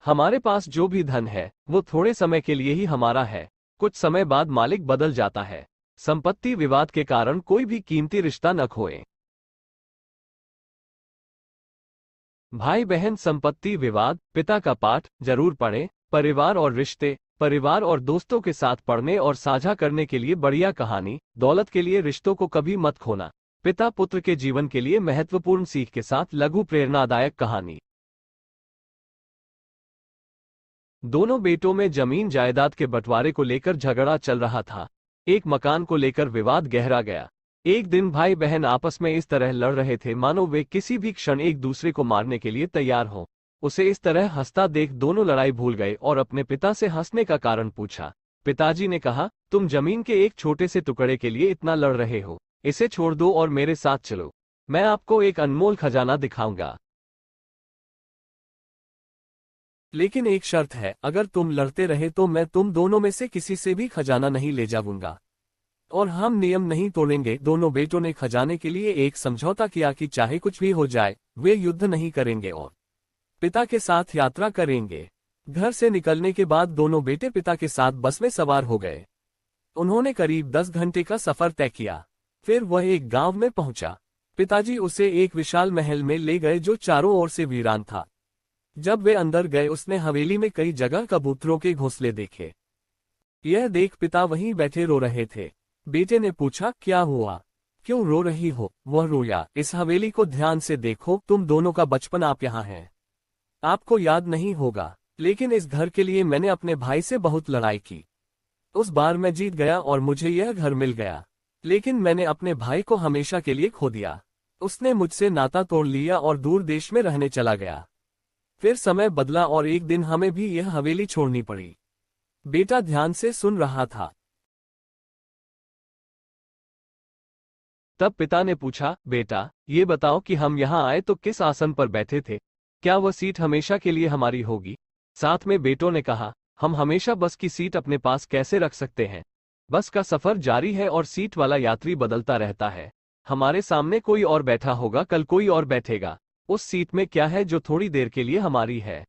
हमारे पास जो भी धन है वो थोड़े समय के लिए ही हमारा है, कुछ समय बाद मालिक बदल जाता है। संपत्ति विवाद के कारण कोई भी कीमती रिश्ता न खोए। भाई बहन संपत्ति विवाद, पिता का पाठ जरूर पढ़ें। परिवार और रिश्ते, परिवार और दोस्तों के साथ पढ़ने और साझा करने के लिए बढ़िया कहानी। दौलत के लिए रिश्तों को कभी मत खोना। पिता पुत्र के जीवन के लिए महत्वपूर्ण सीख के साथ लघु प्रेरणादायक कहानी। दोनों बेटों में जमीन जायदाद के बंटवारे को लेकर झगड़ा चल रहा था। एक मकान को लेकर विवाद गहरा गया। एक दिन भाई बहन आपस में इस तरह लड़ रहे थे मानो वे किसी भी क्षण एक दूसरे को मारने के लिए तैयार हों। उसे इस तरह हंसता देख दोनों लड़ाई भूल गए और अपने पिता से हंसने का कारण पूछा। पिताजी ने कहा, तुम जमीन के एक छोटे से टुकड़े के लिए इतना लड़ रहे हो, इसे छोड़ दो और मेरे साथ चलो। मैं आपको एक अनमोल खजाना दिखाऊंगा। लेकिन एक शर्त है, अगर तुम लड़ते रहे तो मैं तुम दोनों में से किसी से भी खजाना नहीं ले जाऊंगा। और हम नियम नहीं तोड़ेंगे। दोनों बेटों ने खजाने के लिए एक समझौता किया कि चाहे कुछ भी हो जाए वे युद्ध नहीं करेंगे और पिता के साथ यात्रा करेंगे। घर से निकलने के बाद दोनों बेटे पिता के साथ बस में सवार हो गए। उन्होंने करीब 10 घंटे का सफर तय किया। फिर वह एक गांव में पहुंचा। पिताजी उसे एक विशाल महल में ले गए जो चारों ओर से वीरान था। जब वे अंदर गए उसने हवेली में कई जगह कबूतरों के घोंसले देखे। यह देख पिता वहीं बैठे रो रहे थे। बेटे ने पूछा, क्या हुआ, क्यों रो रही हो? वह रोया, इस हवेली को ध्यान से देखो, तुम दोनों का बचपन आप यहाँ हैं। आपको याद नहीं होगा, लेकिन इस घर के लिए मैंने अपने भाई से बहुत लड़ाई की। उस बार मैं जीत गया और मुझे यह घर मिल गया, लेकिन मैंने अपने भाई को हमेशा के लिए खो दिया। उसने मुझसे नाता तोड़ लिया और दूर देश में रहने चला गया। फिर समय बदला और एक दिन हमें भी यह हवेली छोड़नी पड़ी। बेटा ध्यान से सुन रहा था। तब पिता ने पूछा, बेटा ये बताओ कि हम यहाँ आए तो किस आसन पर बैठे थे? क्या वह सीट हमेशा के लिए हमारी होगी? साथ में बेटों ने कहा, हम हमेशा बस की सीट अपने पास कैसे रख सकते हैं? बस का सफर जारी है और सीट वाला यात्री बदलता रहता है। हमारे सामने कोई और बैठा होगा, कल कोई और बैठेगा। उस सीट में क्या है जो थोड़ी देर के लिए हमारी है?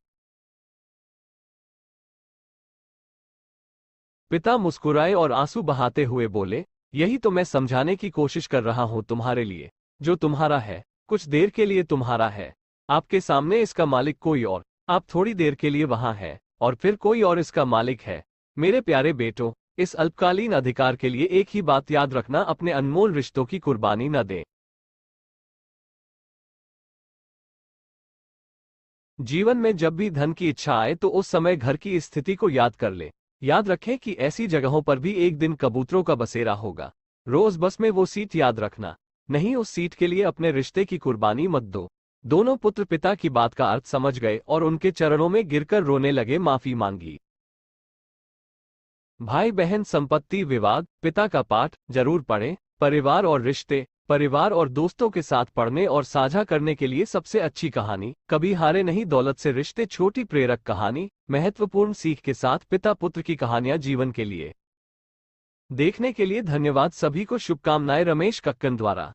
पिता मुस्कुराए और आंसू बहाते हुए बोले, यही तो मैं समझाने की कोशिश कर रहा हूं तुम्हारे लिए। जो तुम्हारा है कुछ देर के लिए तुम्हारा है। आपके सामने इसका मालिक कोई और, आप थोड़ी देर के लिए वहां है और फिर कोई और इसका मालिक है। मेरे प्यारे बेटों, इस अल्पकालीन अधिकार के लिए एक ही बात याद रखना, अपने अनमोल रिश्तों की कुर्बानी न दें। जीवन में जब भी धन की इच्छा आए तो उस समय घर की स्थिति को याद कर ले। याद रखें कि ऐसी जगहों पर भी एक दिन कबूतरों का बसेरा होगा। रोज बस में वो सीट याद रखना, नहीं उस सीट के लिए अपने रिश्ते की कुर्बानी मत दो। दोनों पुत्र पिता की बात का अर्थ समझ गए और उनके चरणों में गिरकर रोने लगे, माफी मांगी। भाई बहन संपत्ति विवाद, पिता का पाठ जरूर पढ़ें। परिवार और रिश्ते, परिवार और दोस्तों के साथ पढ़ने और साझा करने के लिए सबसे अच्छी कहानी। कभी हारे नहीं दौलत से रिश्ते, छोटी प्रेरक कहानी। महत्वपूर्ण सीख के साथ पिता पुत्र की कहानियां जीवन के लिए। देखने के लिए धन्यवाद। सभी को शुभकामनाएं। रमेश कक्कन द्वारा।